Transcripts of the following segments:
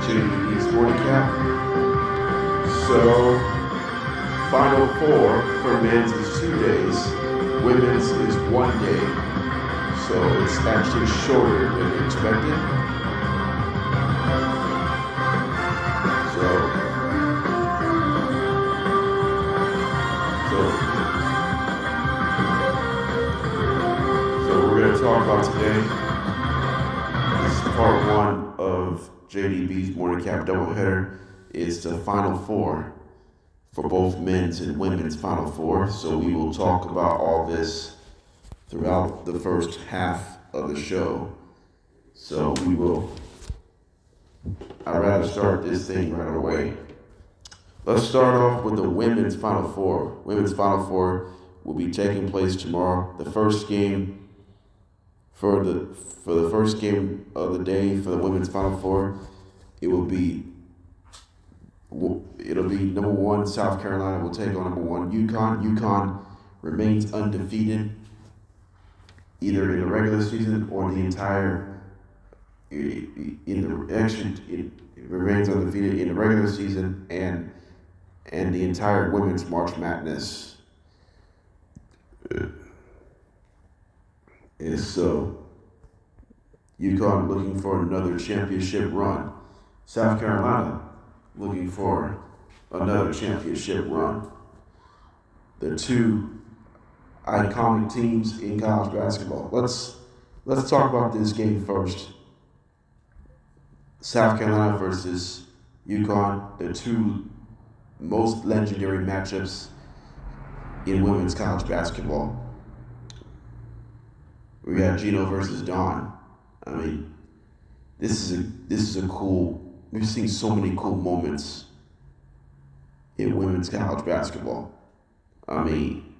JDB Morning Cap. So, Final Four for men's is 2 days, women's is 1 day. So it's actually shorter than expected. So we're going to talk about today. This is part one of JDB's Morning Cap Doubleheader. It's the Final Four for both men's and women's Final Four. So we will talk about all this throughout the first half of the show. So I'd rather start this thing right away. Let's start off with the women's Final Four. Women's Final Four will be taking place tomorrow. The first game for the first game of the day for the women's Final Four, it'll be number one, South Carolina will take on number one, UConn. UConn remains undefeated either in the regular season or the entire it remains undefeated in the regular season and the entire women's March Madness. And so UConn looking for another championship run. South Carolina looking for another championship run. The two iconic teams in college basketball. Let's talk about this game first. South Carolina versus UConn, the two most legendary matchups in women's college basketball. We got Gino versus Dawn. I mean, this is a cool. We've seen so many cool moments in women's college basketball. I mean,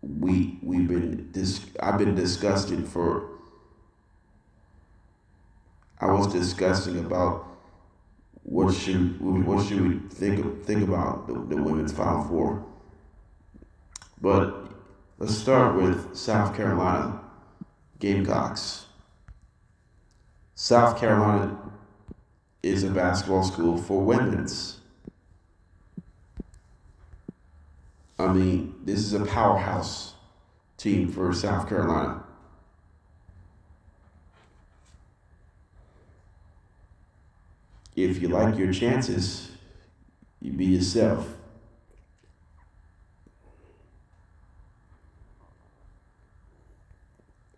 I've been disgusted for. I was discussing about what should we think about the women's Final Four. But let's start with South Carolina Gamecocks. South Carolina is a basketball school for women's. I mean, this is a powerhouse team for South Carolina. If you like your chances, you be yourself.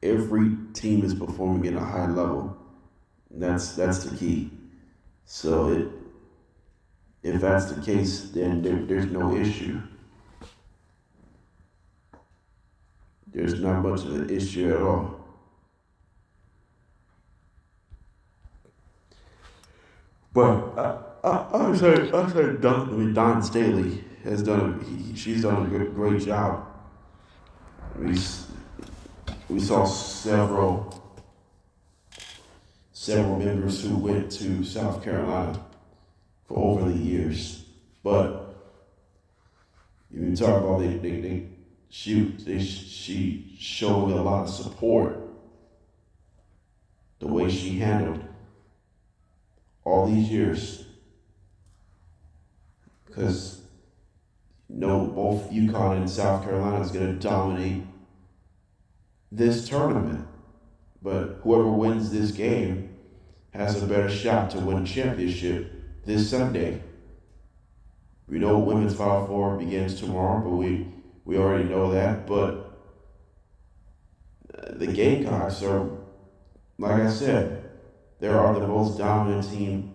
Every team is performing at a high level. That's the key. So if that's the case, then there's no issue. There's not much of an issue at all. But I say Don Staley has she's done a great job. We saw several members who went to South Carolina for over the years, but you talk about she showed a lot of support. The way she handled all these years, because both UConn and South Carolina is going to dominate this tournament, but whoever wins this game has a better shot to win championship this Sunday. We know women's Final Four begins tomorrow, but we already know that. But the Gamecocks are, like I said, they are the most dominant team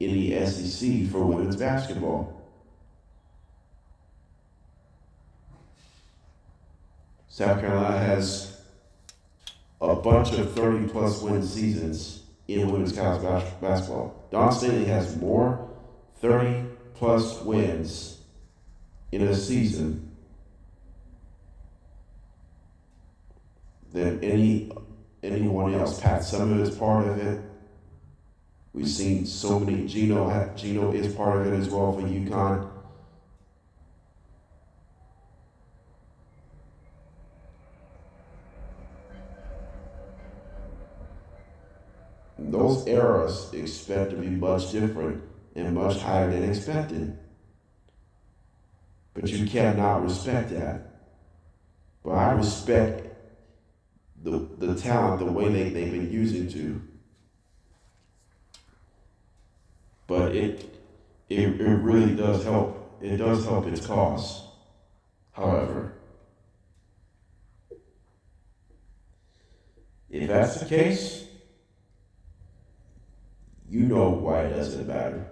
in the SEC for women's basketball. South Carolina has a bunch of 30-plus win seasons in women's college basketball. Don Staley has more 30-plus wins in a season than anyone else. Pat Summitt is part of it. We've seen so many. Gino is part of it as well for UConn. those eras expect to be much different and much higher than expected. But you cannot respect that. But I respect the talent, the way they've been using to. But it really does help. It does help its cause. However, if that's the case, you know why it doesn't matter.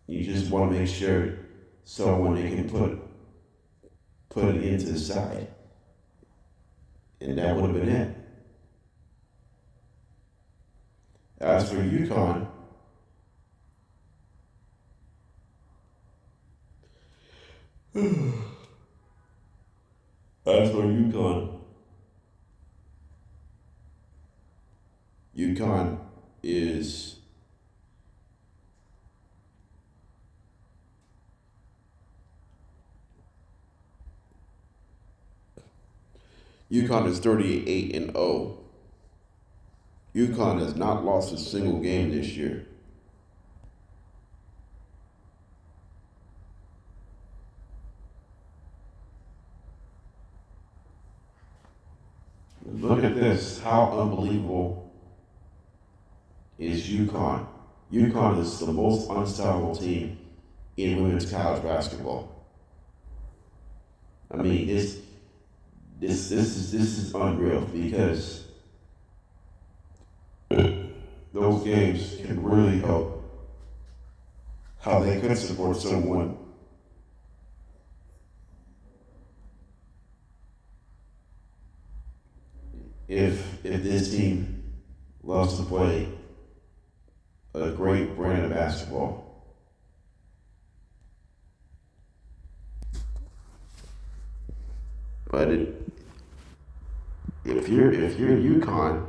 You just want to make sure someone they can put it into the side. And that would have been it. As for UConn, UConn is UConn is 38-0. UConn has not lost a single game this year. Look at this. How unbelievable is UConn? UConn is the most unstoppable team in women's college basketball. I mean, this is unreal because those games can really help how they could support someone if this team loves to play a great brand of basketball. But if you're UConn,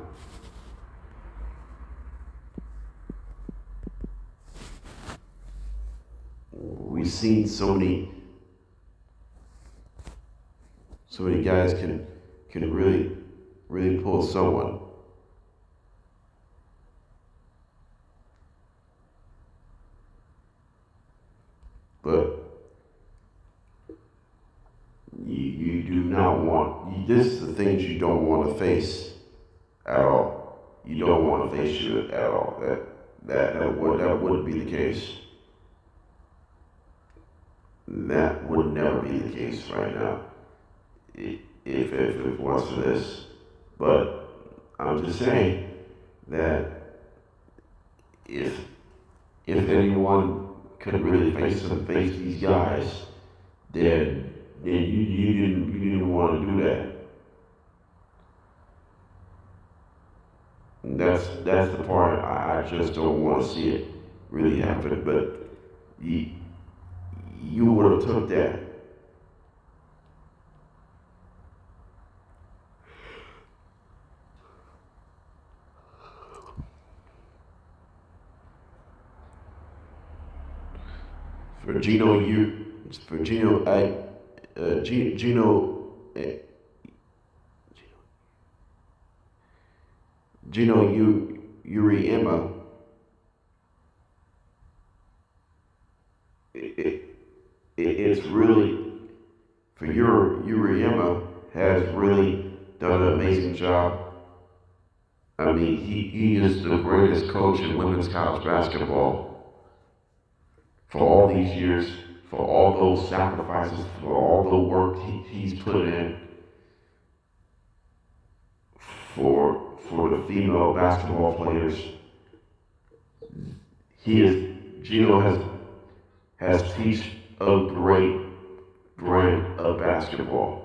we've seen so many guys can really pull someone. But you do not want, this is the things you don't want to face at all. You don't want to face it at all. That wouldn't be the case. That would never be the case right now. If it was for this. But I'm just saying that if anyone could really face these guys, then you didn't want to do that. And that's the part I just don't want to see it really happen. But you would have took that. Gino Uriema, it's really, for Uriema has really done an amazing job. I mean, he is the greatest coach in women's college basketball. For all these years, for all those sacrifices, for all the work he's put in for the female basketball players, Gino has teached a great brand of basketball.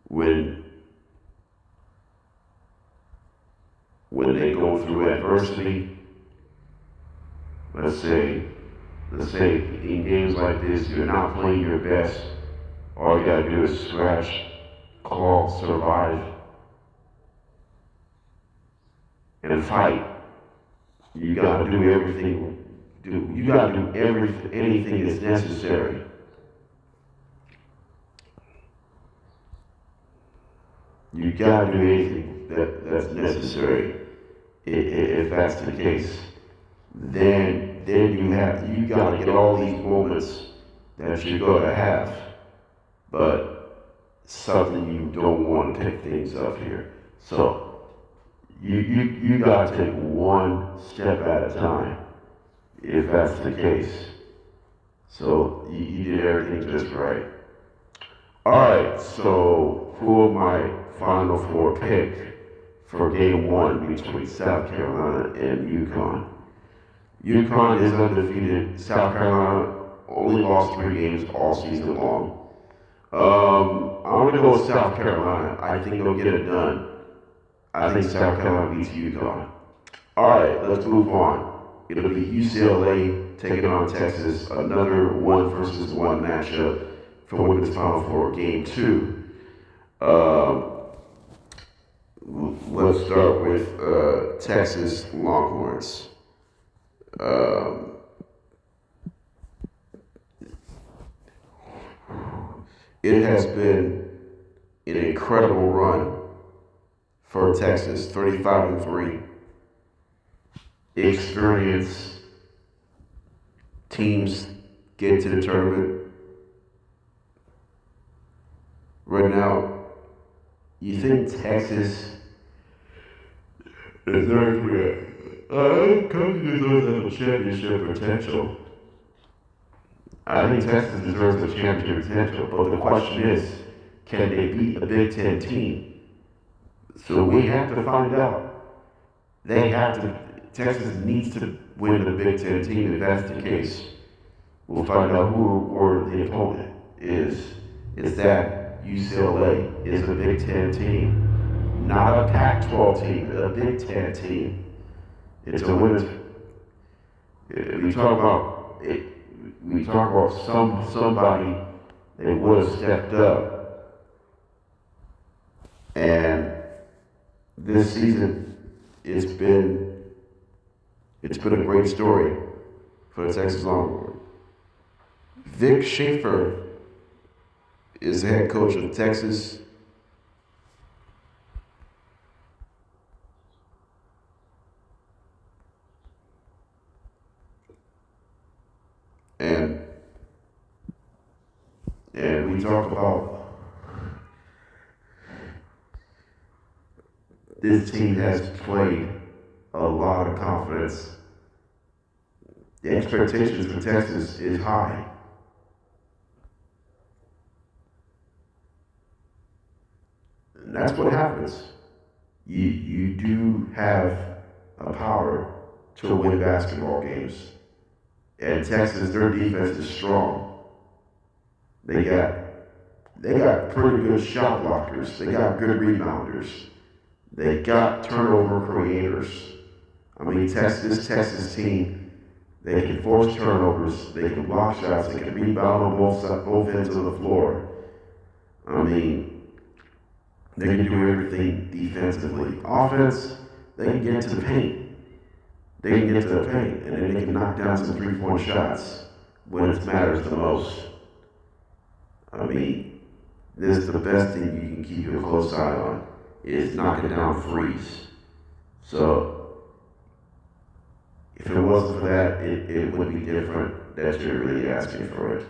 When they go through adversity, let's say in games like this, you're not playing your best, all you gotta do is scratch, claw, survive, and fight. You gotta do everything. You gotta do anything that's necessary. You gotta do anything that's necessary. If that's the case, then you gotta get all these moments that you're gonna have, but something you don't want to pick things up here. So you gotta take one step at a time, if that's the case. So you did everything just right. All right, so who am my Final Four pick for Game 1 between South Carolina and UConn? UConn is undefeated. South Carolina only lost 3 games all season long. I'm going to go with South Carolina. I think they'll get it done. I think South Carolina beats UConn. All right, let's move on. It'll be UCLA taking on Texas, another 1-versus-1 matchup for Women's Final Four, Game 2. Let's start with Texas Longhorns. It has been an incredible run for Texas, 35-3. Experience teams get to the tournament. Right now, you think Texas deserves a championship potential. I think Texas deserves a championship potential, but the question is, can they beat a Big Ten team? So we have to find out. Texas needs to win the Big Ten team if that's the case. We'll find out who the opponent is. Is that UCLA is a Big Ten team, not a Pac-12 team, a Big Ten team. It's a winner. We talk about somebody that would have stepped up, and this season it's been a great story for the Texas Longhorns. Vic Schaefer is the head coach of Texas. And we talk about this team has played a lot of confidence. The expectations for Texas is high. And that's what happens. You do have a power to win basketball games. And Texas, their defense is strong. They got pretty good shot blockers. They got good rebounders. They got turnover creators. I mean, this Texas team, they can force turnovers. They can block shots. They can rebound on both ends of the floor. I mean, they can do everything defensively. Offense, they can get to the paint. They can get to the paint, and then they can knock down some three-point shots when it matters the most. I mean, this is the best thing you can keep a close eye on, is knocking down threes. So, if it wasn't for that, it would be different that you're really asking for it.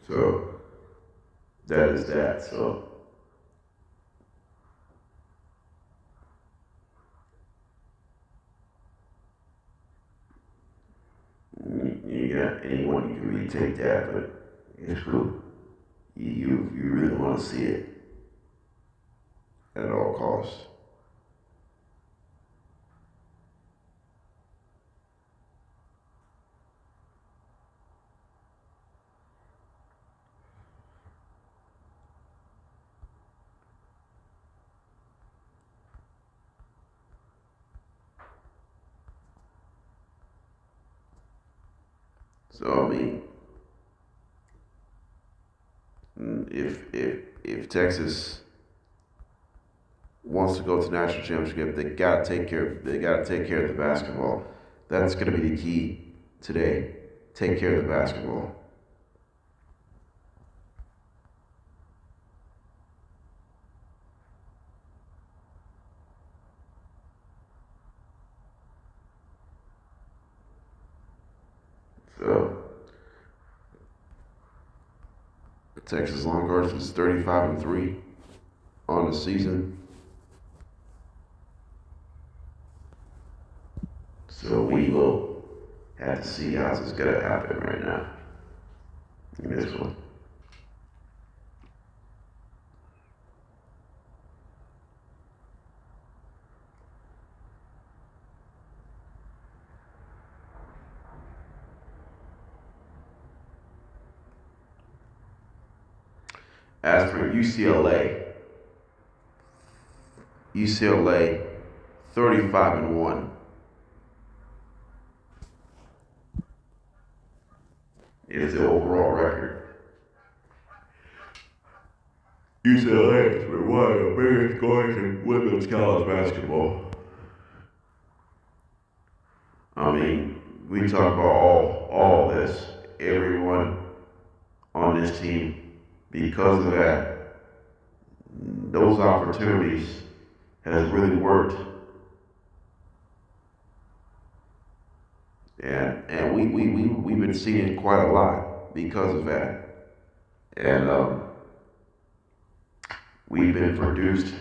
So, that is that. So, you got anyone you can really take that, but it's cool. You really want to see it at all costs. So I mean, if Texas wants to go to national championship, they gotta take care of the basketball. That's gonna be the key today. take care of the basketball. So, Texas Longhorns is 35-3 on the season. So we will have to see how this is going to happen right now in this one. As for UCLA 35-1 is the overall record. UCLA has been one of the biggest scorers in women's college basketball. I mean, we talk about all this, everyone on this team, because of that, those opportunities has really worked. And we've been seeing quite a lot because of that. And we've been produced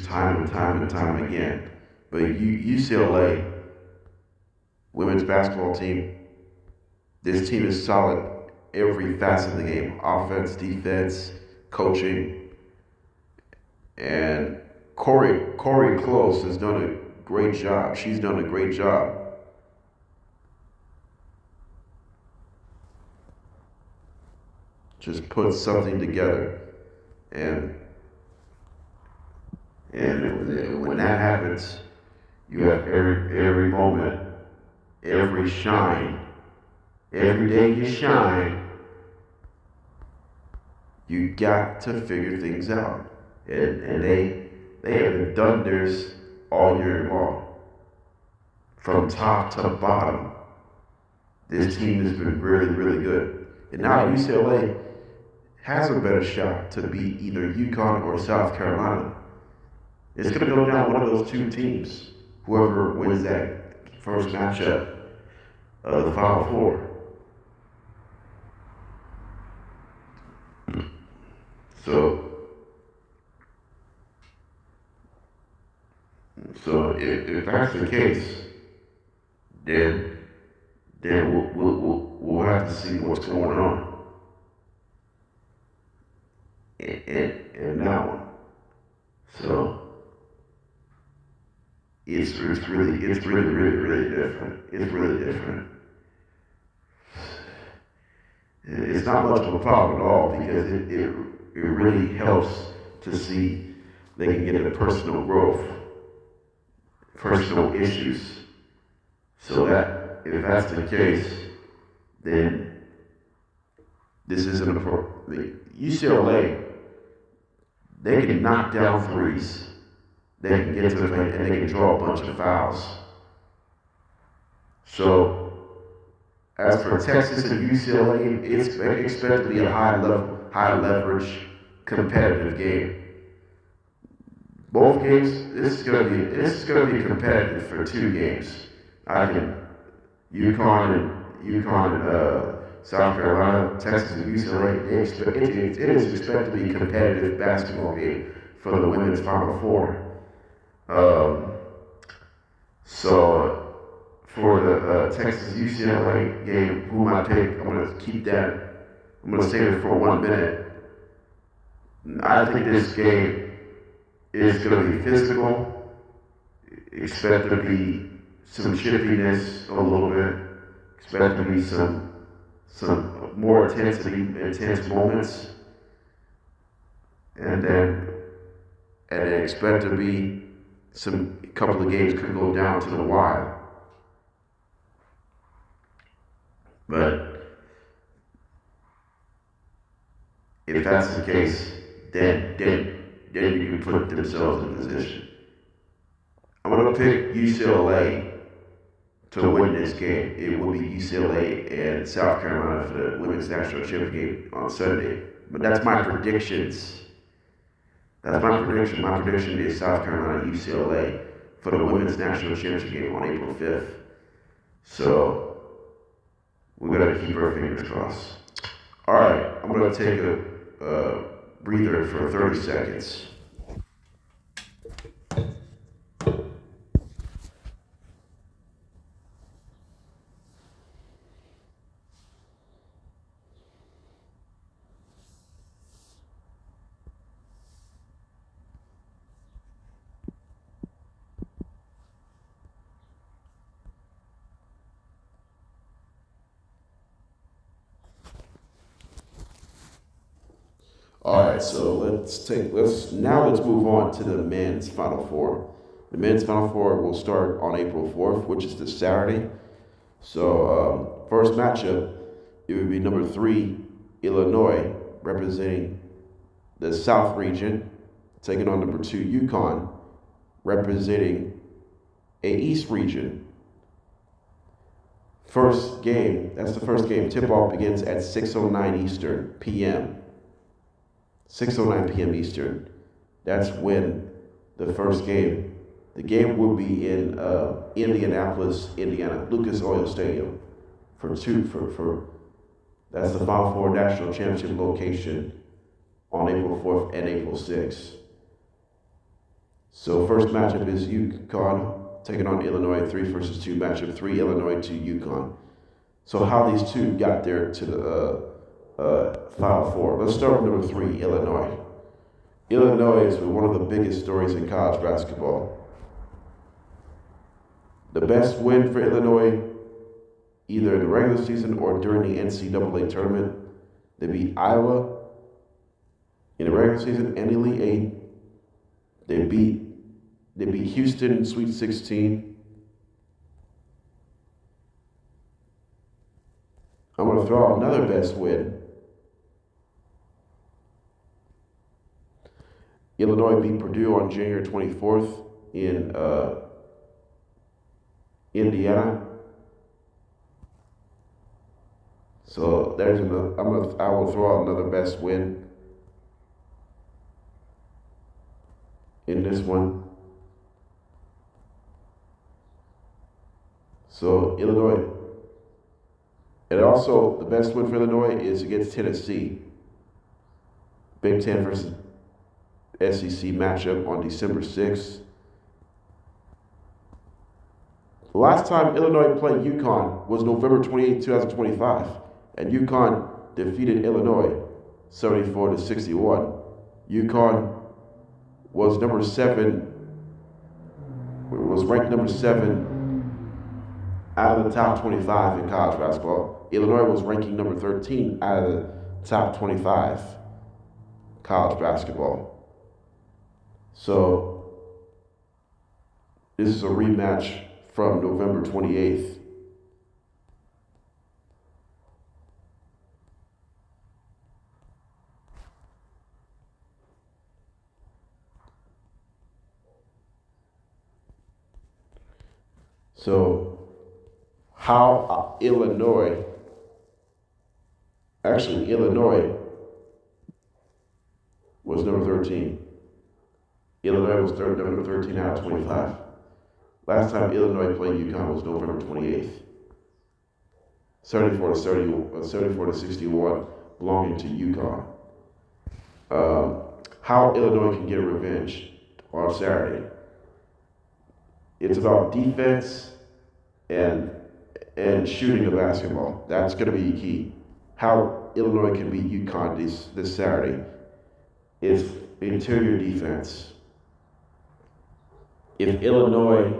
time and time again. But UCLA women's basketball team, this team is solid every facet of the game: offense, defense, coaching. And Corey Close has done a great job. She's done a great job. Just put something together. And when that happens, you have every moment, every shine, every day you shine, you got to figure things out. And they have done theirs all year long. From top to bottom, this team has been really, really good. And now UCLA has a better shot to beat either UConn or South Carolina. It's going to go down one of those two teams, whoever wins that first matchup of the Final Four. So if that's the case, then we'll have to see what's going on in that one. So it's really different. It's really different. It's not much of a problem at all, because it really helps to see they can get into personal growth, personal issues. So that if that's the case, then this isn't a problem. UCLA, they can knock down threes. They can get to the paint and they can draw a bunch of fouls. So, as for Texas and UCLA, it's expected to be a high leverage, competitive game. Both games, this is going to be competitive for two games. UConn and South Carolina, Texas and UCLA. It is expected to be a competitive basketball game for the women's Final Four. So for the Texas UCLA game, who I pick, I'm going to keep that. I'm going to save it for 1 minute. I think this game is going to be physical. Expect to be some chippiness a little bit. Expect to be some more intense moments, and then expect to be a couple of games could go down to the wire. But if that's the case, then you can put themselves in position. I'm going to pick UCLA to win this game. It will be UCLA and South Carolina for the women's national championship game on Sunday. But that's my predictions. That's my prediction. My prediction is South Carolina UCLA for the women's national championship game on April 5th. So we're gonna keep our fingers crossed. All right, I'm gonna take a breather for 30 seconds. All right, so let's move on to the men's Final Four. The men's Final Four will start on April 4th, which is this Saturday. So first matchup, it would be number 3 Illinois representing the South region, taking on number 2 UConn representing a East region. First game, that's the first game. Tip-off begins at 6:09 Eastern p.m. 6:09 p.m. Eastern. That's when the first game. The game will be in Indianapolis, Indiana, Lucas Oil Stadium for that's the Final Four National Championship location on April 4th and April 6th. So first matchup is UConn taking on Illinois, 3 versus 2 matchup, 3 Illinois, 2 UConn. So how these two got there to the Final Four. Let's start with number 3, Illinois. Illinois is one of the biggest stories in college basketball. The best win for Illinois, either in the regular season or during the NCAA tournament, they beat Iowa in the regular season and Elite 8. They beat Houston in Sweet 16. I'm going to throw out another best win. Illinois beat Purdue on January 24th in Indiana. So there's another. I will throw out another best win in this one. So Illinois, and also the best win for Illinois is against Tennessee. Big Ten versus SEC matchup on December 6th. The last time Illinois played UConn was November 28, 2025, and UConn defeated Illinois 74-61. UConn was ranked number 7 out of the top 25 in college basketball. Illinois was ranking number 13 out of the top 25 college basketball. So this is a rematch from November 28th. So how Illinois was number 13. Illinois was number 13 out of 25. Last time Illinois played UConn was November 28th. 74-61, belonging to UConn. How Illinois can get revenge on Saturday. It's about defense and shooting the basketball. That's going to be key. How Illinois can beat UConn this Saturday is interior defense. If Illinois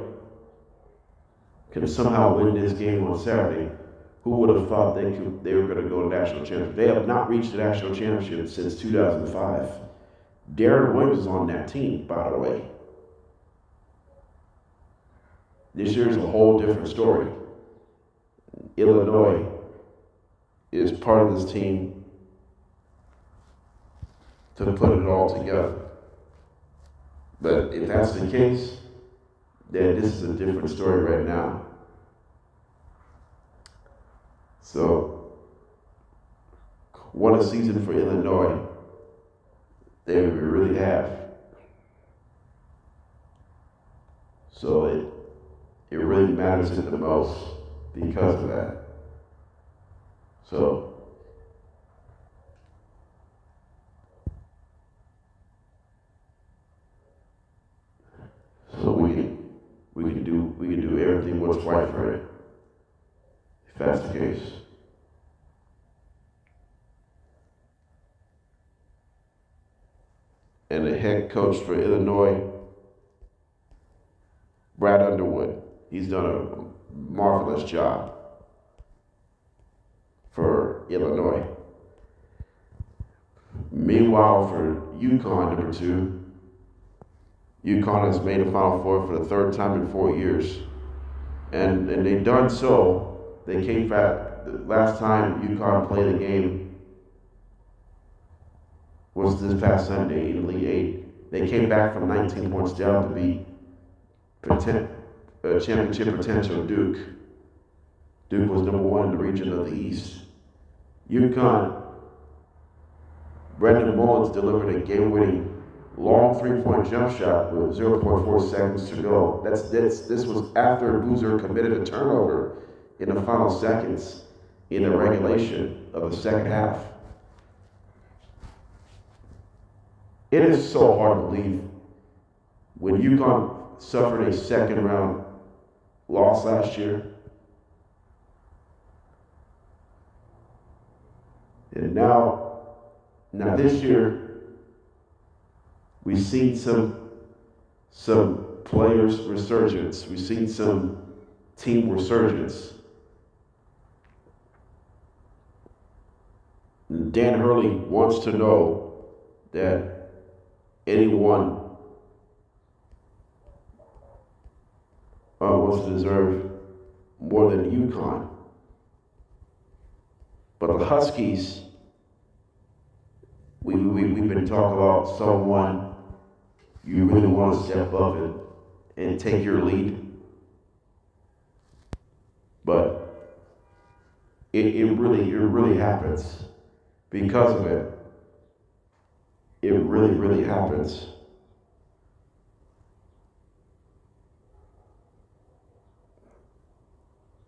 can somehow win this game on Saturday, who would have thought they were going to go to national championship? They have not reached the national championship since 2005. Darren Williams is on that team, by the way. This year is a whole different story. Illinois is part of this team to put it all together. But if that's the case, then this is a different story right now. So, what a season for Illinois. They really have. So it really matters it the most because of that. So we can do everything what's right for it, if that's the case. And the head coach for Illinois, Brad Underwood, he's done a marvelous job for Illinois. Meanwhile, for UConn, number 2, UConn has made a Final Four for the 3rd time in 4 years. And they've done so. They came back, the last time UConn played a game was this past Sunday in Elite 8. They came back from 19 points down to beat championship potential Duke. Duke was number 1 in the region of the East. UConn, Brendan Mullins delivered a game-winning long 3-point jump shot with 0.4 seconds to go. This was after Boozer committed a turnover in the final seconds in the regulation of the second half. It is so hard to believe when UConn suffered a second round loss last year. And now this year, we've seen some players' resurgence. We've seen some team resurgence. Dan Hurley wants to know that anyone wants to deserve more than UConn. But the Huskies, we've been talking about someone you really want to step up and take your lead. But it really happens because of it. It really happens.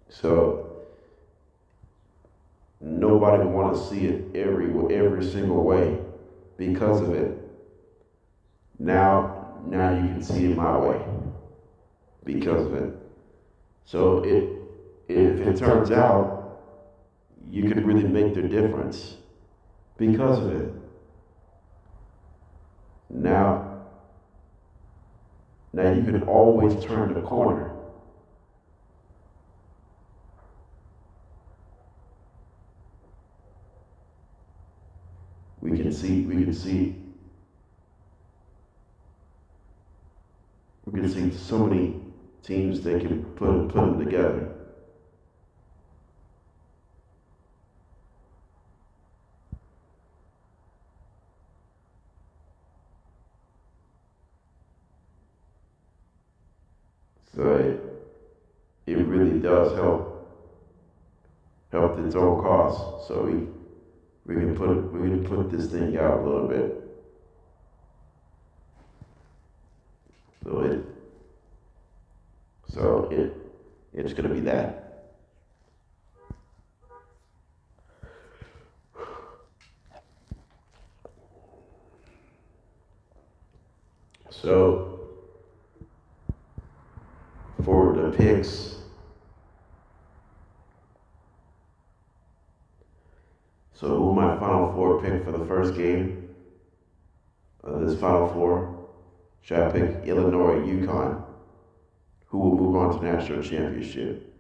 So nobody want to see it every single way because of it. Now you can see it my way because of it. So if it turns out you can really make the difference because of it. Now you can always turn the corner. We can see so many teams that can put them together. So it really does help its own cause. So we can put this thing out a little bit. So it's gonna be that. So for the picks, so who my Final Four pick for the first game of this Final Four? Should I pick Illinois, UConn? Who will move on to national championship?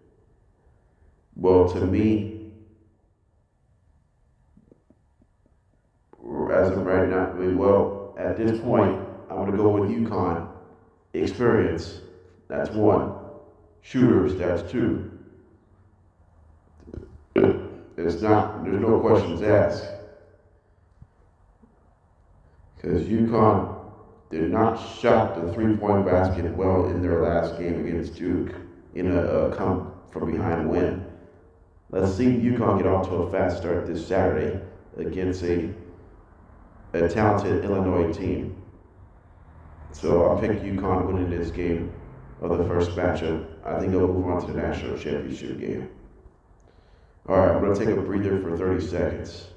Well, to me, as of right now, at this point, I'm going to go with UConn. Experience, that's 1. Shooters, that's 2. There's no questions asked. Because UConn did not shot the 3-point basket well in their last game against Duke in a come from behind win. Let's see UConn get off to a fast start this Saturday against a talented Illinois team. So I'll pick UConn winning this game of the first matchup. I think they'll move on to the national championship game. All right, I'm going to take a breather for 30 seconds.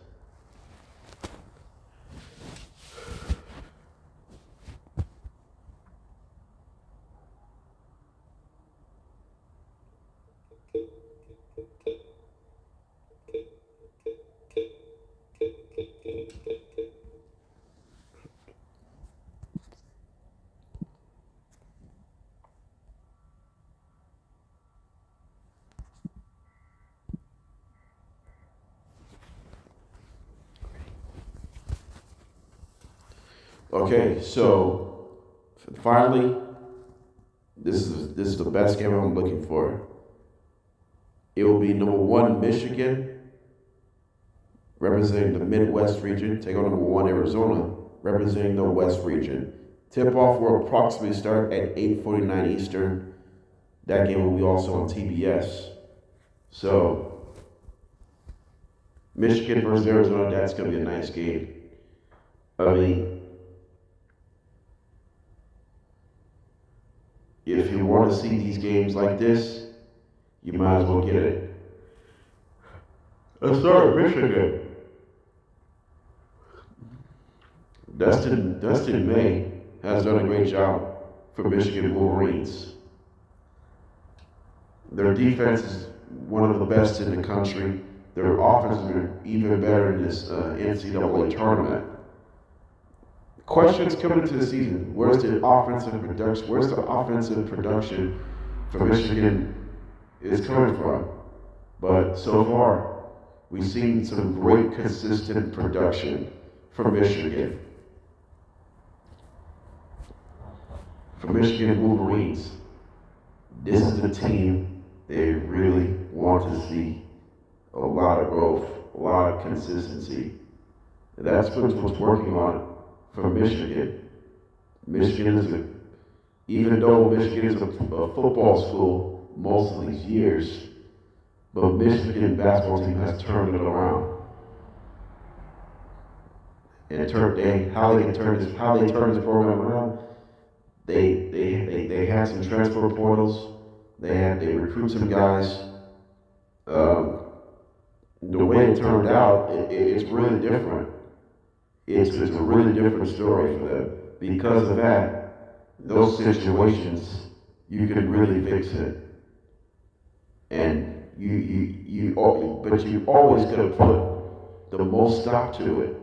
Okay, so finally, this is the best game I'm looking for. It will be number 1 Michigan, representing the Midwest region, take on number 1 Arizona, representing the West region. Tip-off will approximately start at 8:49 Eastern. That game will be also on TBS. So, Michigan versus Arizona, that's going to be a nice game. I mean, if you want to see these games like this, you might as well get it. Let's start with Michigan. Dustin May has done a great job for Michigan Wolverines. Their defense is one of the best in the country. Their offense is even better in this NCAA tournament. Questions coming into the season: where's the offensive production? Where's the offensive production for Michigan is coming from? But so far, we've seen some great consistent production from Michigan. For Michigan Wolverines, this is the team they really want to see a lot of growth, a lot of consistency. And that's what's working on for Michigan. Michigan is even though Michigan is a football school most of these years, but Michigan basketball team has turned it around. And how they turn this program around. They had some transfer portals. They recruit some guys. The way it turned out, it's really different. It's a really different story for them. Because of that, those situations, you can really fix it. And you always got to put the most stop to it.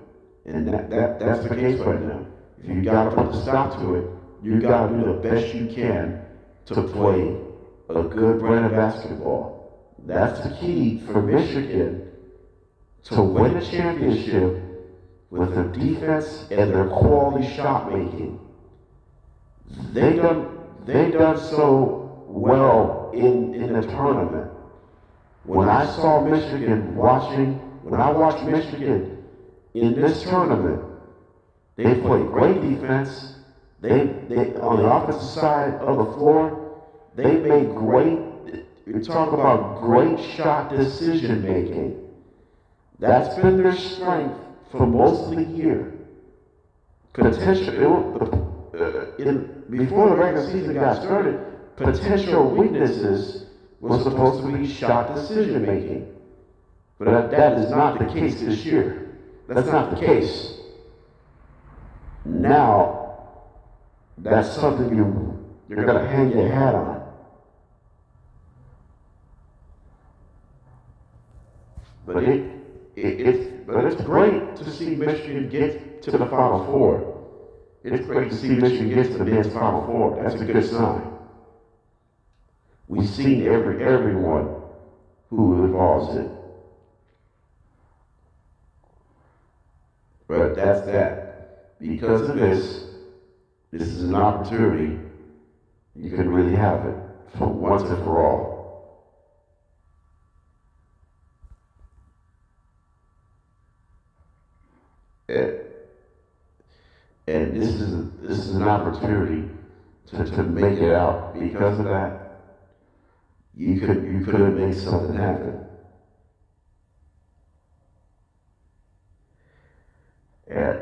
And that's the case right now. If you got to put the stop to it, you got to do the best you can to play a good brand of basketball. That's the key for Michigan to win a championship with their defense and their quality shot making. They done so well in the tournament. When I watched Michigan in this tournament, they played great defense. They on the offensive side of the floor, they made you talk about great shot decision making. That's been their strength for most of the year. Before the regular season got started, potential weaknesses was supposed to be shot decision making. But that is not the case this year. That's not the case. Now, that's something you're going to hang your hat on. But it's great to see Michigan get to the Final Four. It's great to see Michigan get to the men's Final Four. That's a good sign. We've seen everyone who involves it. But that's that. Because of this is an opportunity. You can really have it for once and for all. And this is an opportunity to make it out. Because of that, you could make something happen. and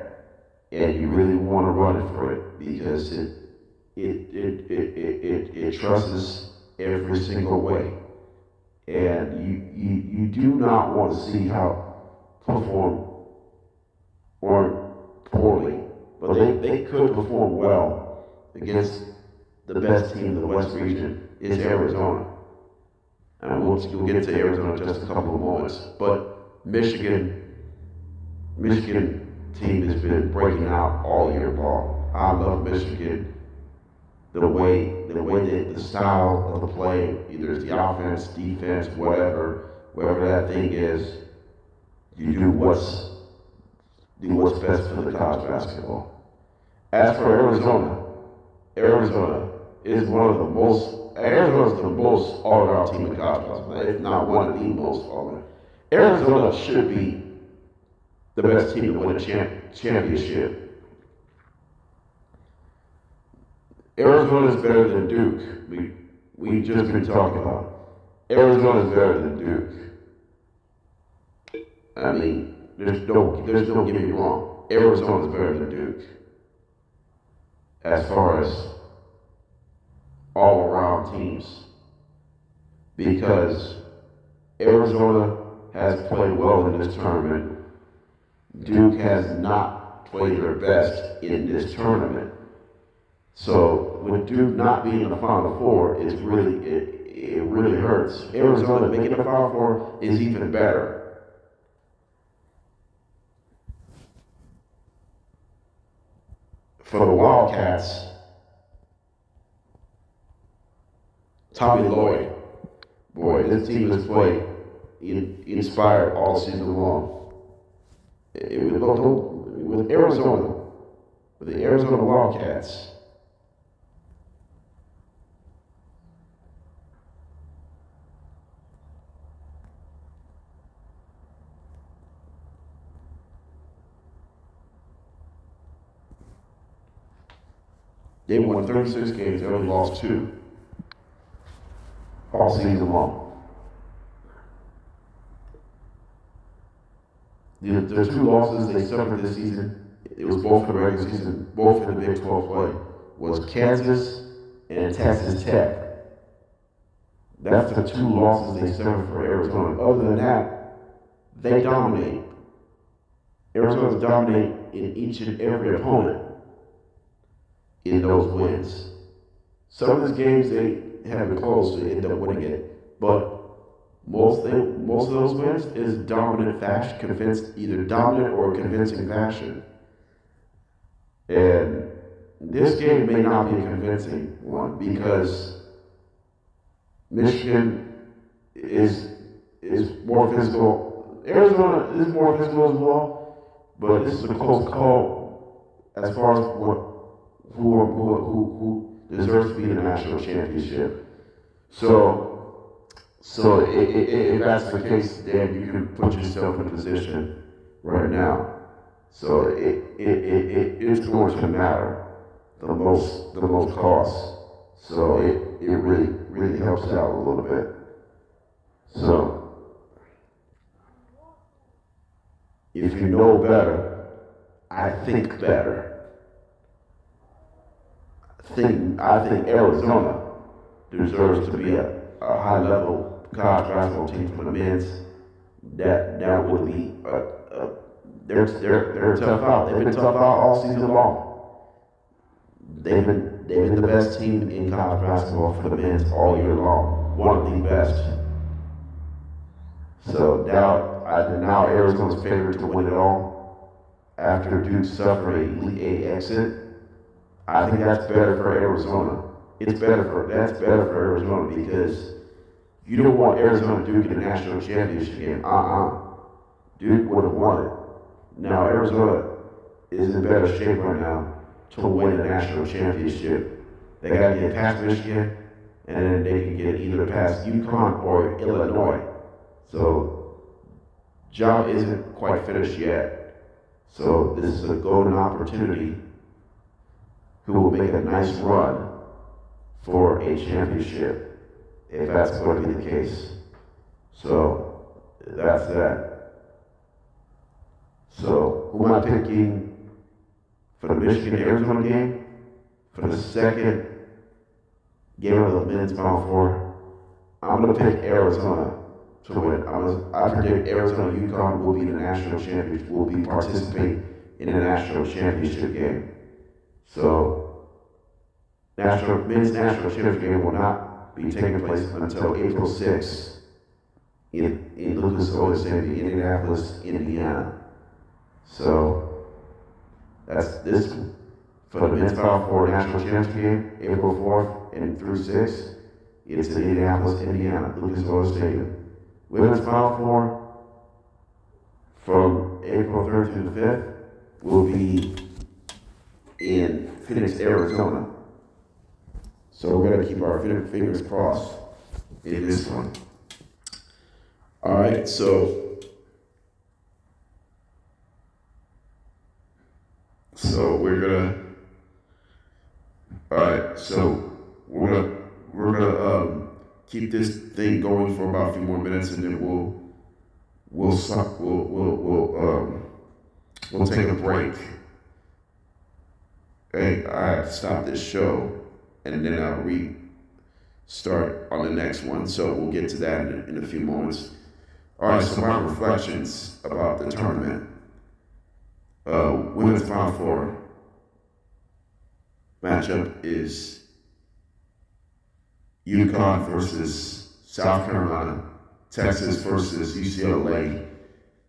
you really want to run it for it because it trusts every single way, and you do not want to see how perform or poorly, but they could perform well against the best team in the West region is Arizona. And we'll get to Arizona in just a couple of moments. But Michigan team has been breaking out all year long. I love Michigan. The way the style of the play, either it's the offense, defense, whatever that thing is, you do what's best for the college basketball. As for Arizona is one of the most. Arizona's the most all-around team in college basketball, if not one of the most all-around. Arizona should be the best team to win a championship. Arizona is better than Duke. We just been talking about. Arizona is better than Duke. I mean, don't get me wrong. Arizona is better than Duke. As far as all-around teams, because Arizona has played well in this tournament. Duke has not played their best in this tournament. So with Duke not being in the Final Four, it really hurts. Arizona making the Final Four is even better. For the Wildcats, Tommy Lloyd, boy, this team has played inspired all season long. With the Arizona Wildcats, they won 36 games, they only lost 2. All season long. The 2 losses they suffered this season, it was both in the regular season, both in the Big 12 play, was Kansas and Texas Tech. That's the 2 losses they suffered for Arizona. Other than that, they dominate. Arizona's dominate in each and every opponent in those wins. Some of these games they have been close to end up winning it, but most of those wins is dominant fashion, either dominant or convincing fashion. And this game may not be a convincing one because Michigan is more physical. Arizona is more physical as well, but this is a close call as far as who deserves to be the national championship. So if that's the case, then you can put yourself in a position right now. So it's going to matter the most cost. So it really helps out a little bit. So if you know better, I think better. I think Arizona deserves to be a high level college basketball team for the men's. That would be they're tough out. They've been tough out all season long. They've been the best team in college basketball for the men's all year long. One of the best. So now Arizona's favored to win it all after Duke suffered a Elite Eight exit. I think that's better for Arizona. That's better for Arizona because you don't want Arizona Duke in a national championship game. Duke would have won it. Now Arizona is in better shape right now to win a national championship. They got to get past Michigan, and then they can get either past UCONN or Illinois. So job isn't quite finished yet. So this is a golden opportunity. Who will make a nice run for a championship, if that's going to be the case. So that's that. So who am I picking for the Michigan-Arizona game? For the second game of the men's Final Four, I'm going to pick Arizona to win. I predict Arizona UConn will be the national championship, will be participating in the national championship game. So, men's national championship game will not be taking place until April 6th in Lucas Oil Stadium, Indianapolis, Indiana. So, that's this for the men's Final Four national championship game, April 4th and through 6th. It's in Indianapolis, Indiana, Lucas Oil Stadium. Women's Final Four from April 3rd through the 5th will be in Phoenix, Arizona. So we're going to keep our fingers crossed in this one. All right, so we're gonna. All right, so we're gonna keep this thing going for about a few more minutes, and then we'll take a break. Hey, I have to stop this show, and then I'll restart on the next one. So we'll get to that in a few moments. All right, so my reflections about the tournament. Women's Final Four matchup is UConn versus South Carolina, Texas versus UCLA.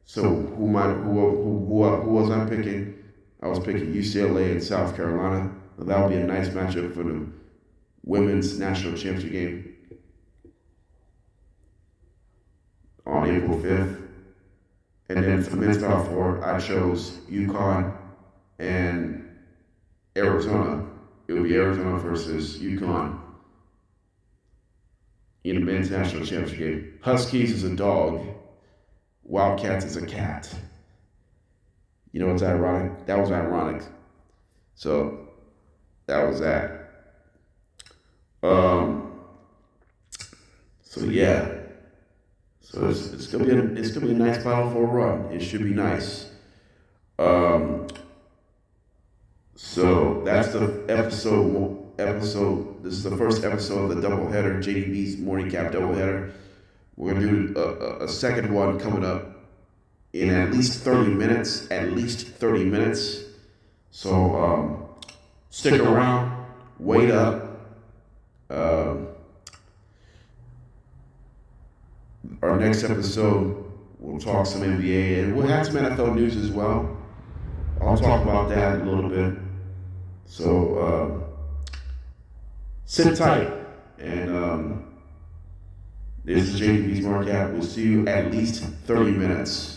So who was I picking? I was picking UCLA and South Carolina. That would be a nice matchup for the women's national championship game on April 5th. And then for the men's Final Four, I chose UConn and Arizona. It would be Arizona versus UConn in the men's national championship game. Huskies is a dog. Wildcats is a cat. You know what's ironic? That was ironic. So that was that. So yeah. So it's gonna be a nice Final Four run. It should be nice. So that's the episode. This is the first episode of the Doubleheader, JDB's Morning Cap Doubleheader. We're gonna do a second one coming up in at least 30 minutes. So stick around, wait up. Our next episode, we'll talk some NBA, and we'll have some NFL news as well. I'll talk about that in a little bit. So sit tight, and this is JDB's Mark App. We'll see you at least 30 minutes.